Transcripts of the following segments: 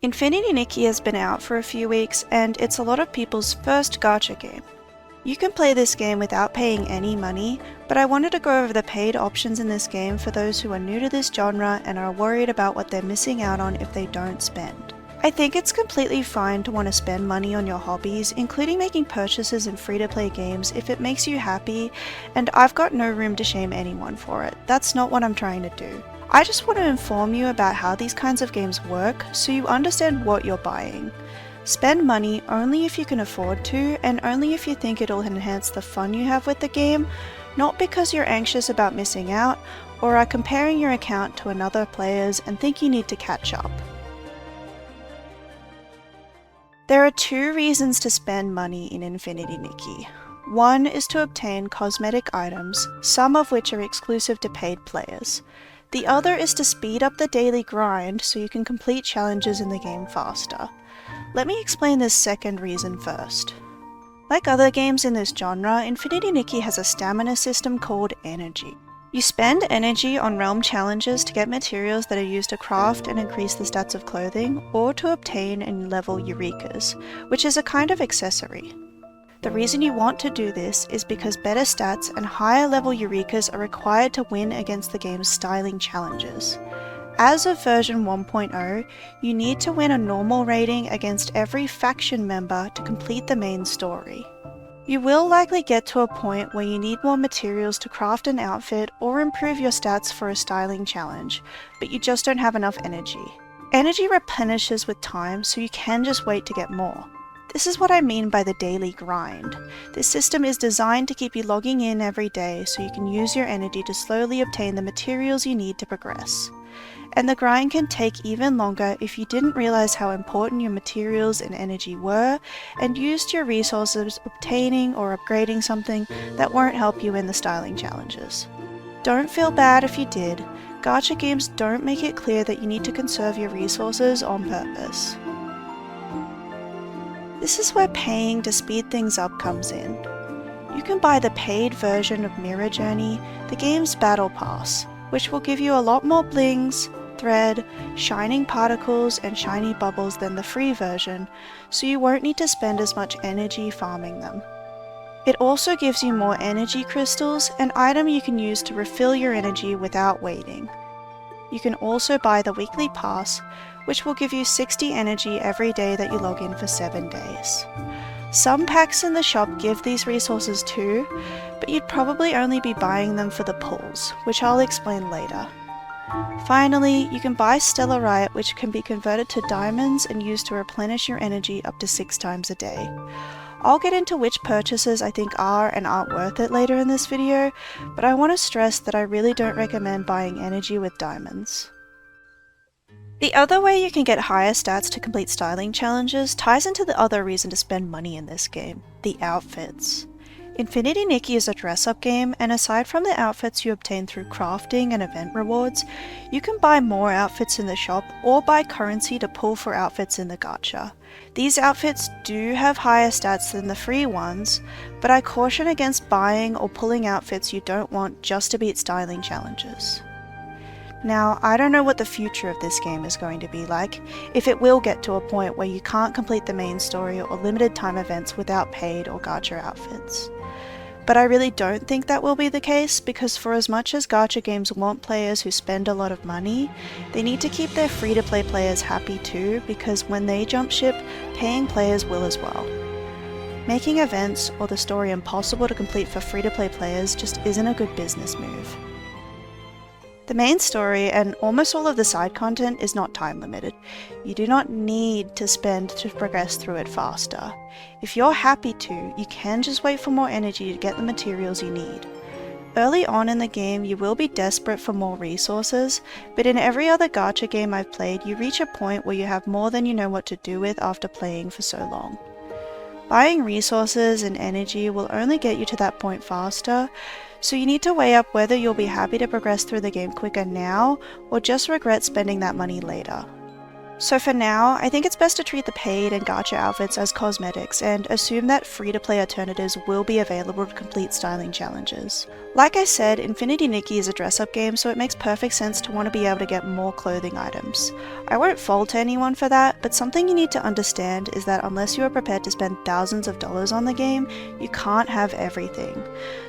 Infinity Nikki has been out for a few weeks, and it's a lot of people's first gacha game. You can play this game without paying any money, but I wanted to go over the paid options in this game for those who are new to this genre and are worried about what they're missing out on if they don't spend. I think it's completely fine to want to spend money on your hobbies, including making purchases in free-to-play games if it makes you happy, and I've got no room to shame anyone for it. That's not what I'm trying to do. I just want to inform you about how these kinds of games work so you understand what you're buying. Spend money only if you can afford to, and only if you think it'll enhance the fun you have with the game, not because you're anxious about missing out or are comparing your account to another player's and think you need to catch up. There are two reasons to spend money in Infinity Nikki. One is to obtain cosmetic items, some of which are exclusive to paid players. The other is to speed up the daily grind so you can complete challenges in the game faster. Let me explain this second reason first. Like other games in this genre, Infinity Nikki has a stamina system called energy. You spend energy on realm challenges to get materials that are used to craft and increase the stats of clothing, or to obtain and level eurekas, which is a kind of accessory. The reason you want to do this is because better stats and higher level eurekas are required to win against the game's styling challenges. As of version 1.0, you need to win a normal rating against every faction member to complete the main story. You will likely get to a point where you need more materials to craft an outfit or improve your stats for a styling challenge, but you just don't have enough energy. Energy replenishes with time, so you can just wait to get more. This is what I mean by the daily grind. This system is designed to keep you logging in every day so you can use your energy to slowly obtain the materials you need to progress. And the grind can take even longer if you didn't realize how important your materials and energy were and used your resources obtaining or upgrading something that won't help you in the styling challenges. Don't feel bad if you did. Gacha games don't make it clear that you need to conserve your resources on purpose. This is where paying to speed things up comes in. You can buy the paid version of Mira Journey, the game's battle pass, which will give you a lot more blings, thread, shining particles, and shiny bubbles than the free version, so you won't need to spend as much energy farming them. It also gives you more energy crystals, an item you can use to refill your energy without waiting. You can also buy the weekly pass, which will give you 60 energy every day that you log in for 7 days. Some packs in the shop give these resources too, but you'd probably only be buying them for the pulls, which I'll explain later. Finally, you can buy Stellarite, which can be converted to diamonds and used to replenish your energy up to 6 times a day. I'll get into which purchases I think are and aren't worth it later in this video, but I want to stress that I really don't recommend buying energy with diamonds. The other way you can get higher stats to complete styling challenges ties into the other reason to spend money in this game, the outfits. Infinity Nikki is a dress-up game, and aside from the outfits you obtain through crafting and event rewards, you can buy more outfits in the shop or buy currency to pull for outfits in the gacha. These outfits do have higher stats than the free ones, but I caution against buying or pulling outfits you don't want just to beat styling challenges. Now, I don't know what the future of this game is going to be like, if it will get to a point where you can't complete the main story or limited time events without paid or gacha outfits. But I really don't think that will be the case, because for as much as gacha games want players who spend a lot of money, they need to keep their free-to-play players happy too, because when they jump ship, paying players will as well. Making events or the story impossible to complete for free-to-play players just isn't a good business move. The main story and almost all of the side content is not time limited. You do not need to spend to progress through it faster. If you're happy to, you can just wait for more energy to get the materials you need. Early on in the game, you will be desperate for more resources, but in every other gacha game I've played, you reach a point where you have more than you know what to do with after playing for so long. Buying resources and energy will only get you to that point faster, so you need to weigh up whether you'll be happy to progress through the game quicker now, or just regret spending that money later. So for now, I think it's best to treat the paid and gacha outfits as cosmetics and assume that free-to-play alternatives will be available to complete styling challenges. Like I said, Infinity Nikki is a dress-up game, so it makes perfect sense to want to be able to get more clothing items. I won't fault anyone for that, but something you need to understand is that unless you are prepared to spend thousands of dollars on the game, you can't have everything.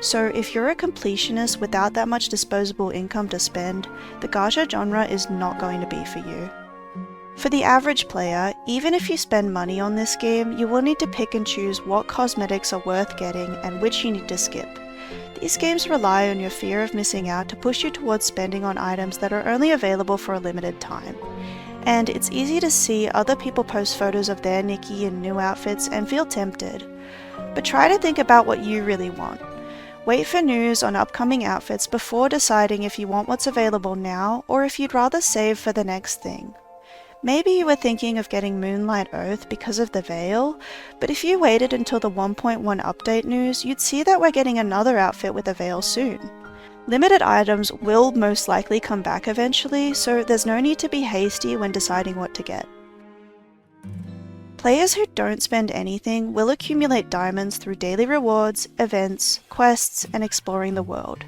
So if you're a completionist without that much disposable income to spend, the gacha genre is not going to be for you. For the average player, even if you spend money on this game, you will need to pick and choose what cosmetics are worth getting and which you need to skip. These games rely on your fear of missing out to push you towards spending on items that are only available for a limited time. And it's easy to see other people post photos of their Nikki in new outfits and feel tempted. But try to think about what you really want. Wait for news on upcoming outfits before deciding if you want what's available now or if you'd rather save for the next thing. Maybe you were thinking of getting Moonlight Oath because of the veil, but if you waited until the 1.1 update news, you'd see that we're getting another outfit with a veil soon. Limited items will most likely come back eventually, so there's no need to be hasty when deciding what to get. Players who don't spend anything will accumulate diamonds through daily rewards, events, quests, and exploring the world.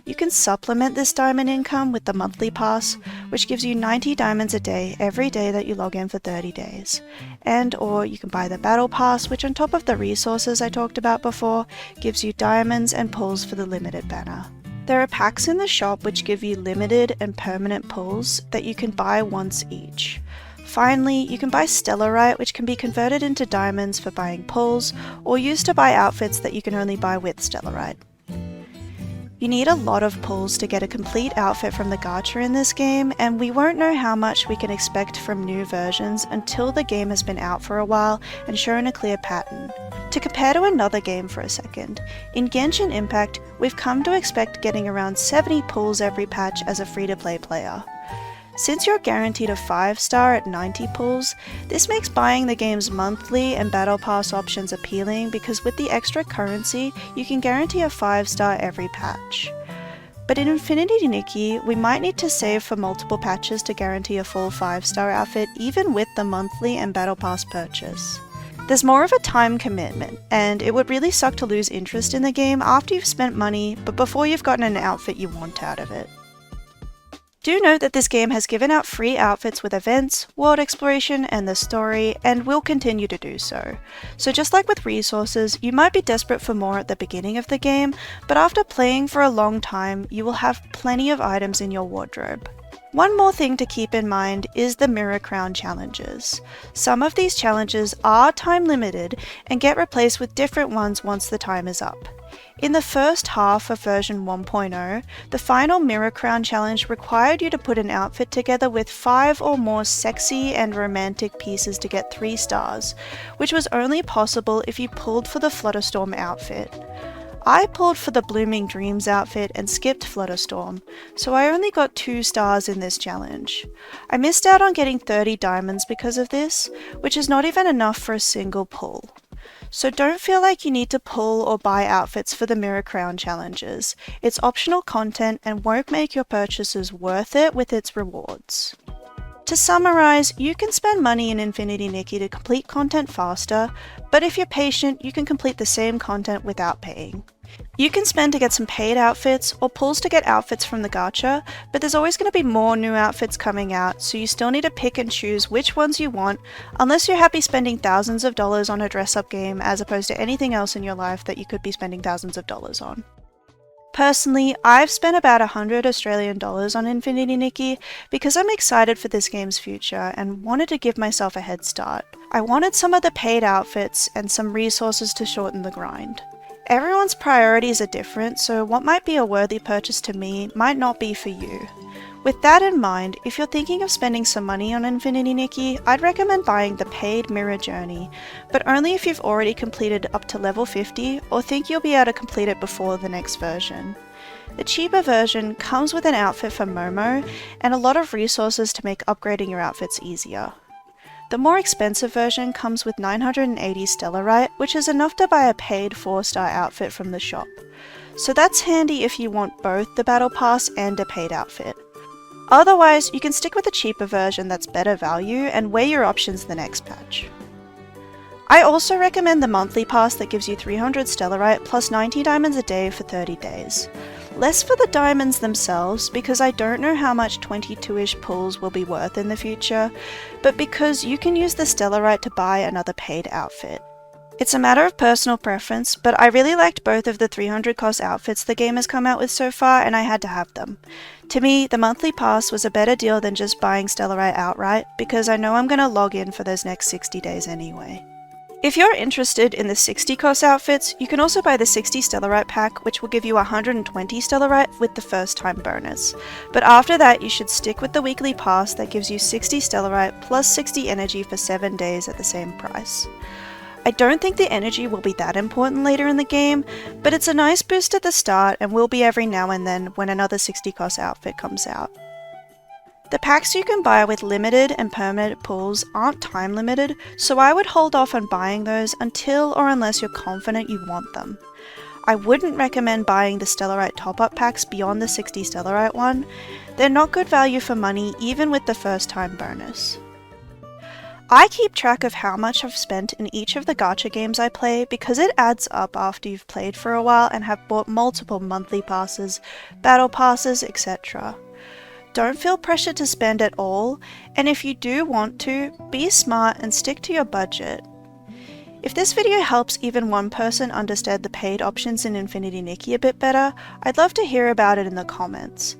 You can supplement this diamond income with the monthly pass, which gives you 90 diamonds a day every day that you log in for 30 days. Or you can buy the battle pass, which on top of the resources I talked about before, gives you diamonds and pulls for the limited banner. There are packs in the shop which give you limited and permanent pulls that you can buy once each. Finally, you can buy Stellarite, which can be converted into diamonds for buying pulls, or used to buy outfits that you can only buy with Stellarite. You need a lot of pulls to get a complete outfit from the gacha in this game, and we won't know how much we can expect from new versions until the game has been out for a while and shown a clear pattern. To compare to another game for a second, in Genshin Impact, we've come to expect getting around 70 pulls every patch as a free-to-play player. Since you're guaranteed a 5-star at 90 pulls, this makes buying the game's monthly and battle pass options appealing because with the extra currency, you can guarantee a 5-star every patch. But in Infinity Nikki, we might need to save for multiple patches to guarantee a full 5-star outfit even with the monthly and battle pass purchase. There's more of a time commitment, and it would really suck to lose interest in the game after you've spent money, but before you've gotten an outfit you want out of it. Do note that this game has given out free outfits with events, world exploration, and the story, and will continue to do so. So just like with resources, you might be desperate for more at the beginning of the game, but after playing for a long time, you will have plenty of items in your wardrobe. One more thing to keep in mind is the Mira Crown challenges. Some of these challenges are time limited and get replaced with different ones once the time is up. In the first half of version 1.0, the final Mira Crown challenge required you to put an outfit together with 5 or more sexy and romantic pieces to get 3 stars, which was only possible if you pulled for the Flutterstorm outfit. I pulled for the Blooming Dreams outfit and skipped Flutterstorm, so I only got 2 stars in this challenge. I missed out on getting 30 diamonds because of this, which is not even enough for a single pull. So don't feel like you need to pull or buy outfits for the Mira Crown challenges. It's optional content and won't make your purchases worth it with its rewards. To summarize, you can spend money in Infinity Nikki to complete content faster, but if you're patient, you can complete the same content without paying. You can spend to get some paid outfits or pulls to get outfits from the gacha, but there's always going to be more new outfits coming out, so you still need to pick and choose which ones you want, unless you're happy spending thousands of dollars on a dress-up game as opposed to anything else in your life that you could be spending thousands of dollars on. Personally, I've spent about $100 Australian on Infinity Nikki because I'm excited for this game's future and wanted to give myself a head start. I wanted some of the paid outfits and some resources to shorten the grind. Everyone's priorities are different, so what might be a worthy purchase to me might not be for you. With that in mind, if you're thinking of spending some money on Infinity Nikki, I'd recommend buying the paid Mira Journey, but only if you've already completed up to level 50 or think you'll be able to complete it before the next version. The cheaper version comes with an outfit for Momo and a lot of resources to make upgrading your outfits easier. The more expensive version comes with 980 Stellarite, which is enough to buy a paid 4-star outfit from the shop. So that's handy if you want both the Battle Pass and a paid outfit. Otherwise, you can stick with a cheaper version that's better value and weigh your options the next patch. I also recommend the monthly pass that gives you 300 Stellarite plus 90 diamonds a day for 30 days. Less for the diamonds themselves, because I don't know how much 22-ish pulls will be worth in the future, but because you can use the Stellarite to buy another paid outfit. It's a matter of personal preference, but I really liked both of the 300 cost outfits the game has come out with so far, and I had to have them. To me, the monthly pass was a better deal than just buying Stellarite outright, because I know I'm going to log in for those next 60 days anyway. If you're interested in the 60 cost outfits, you can also buy the 60 Stellarite pack, which will give you 120 Stellarite with the first time bonus. But after that, you should stick with the weekly pass that gives you 60 Stellarite plus 60 energy for 7 days at the same price. I don't think the energy will be that important later in the game, but it's a nice boost at the start and will be every now and then when another 60 cost outfit comes out. The packs you can buy with limited and permanent pulls aren't time limited, so I would hold off on buying those until or unless you're confident you want them. I wouldn't recommend buying the Stellarite top-up packs beyond the 60 Stellarite one. They're not good value for money even with the first time bonus. I keep track of how much I've spent in each of the gacha games I play because it adds up after you've played for a while and have bought multiple monthly passes, battle passes, etc. Don't feel pressured to spend at all, and if you do want to, be smart and stick to your budget. If this video helps even one person understand the paid options in Infinity Nikki a bit better, I'd love to hear about it in the comments.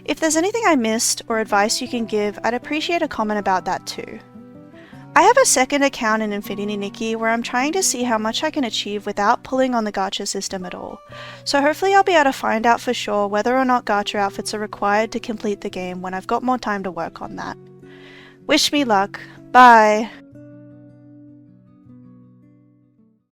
If there's anything I missed or advice you can give, I'd appreciate a comment about that too. I have a second account in Infinity Nikki where I'm trying to see how much I can achieve without pulling on the gacha system at all, so hopefully I'll be able to find out for sure whether or not gacha outfits are required to complete the game when I've got more time to work on that. Wish me luck. Bye!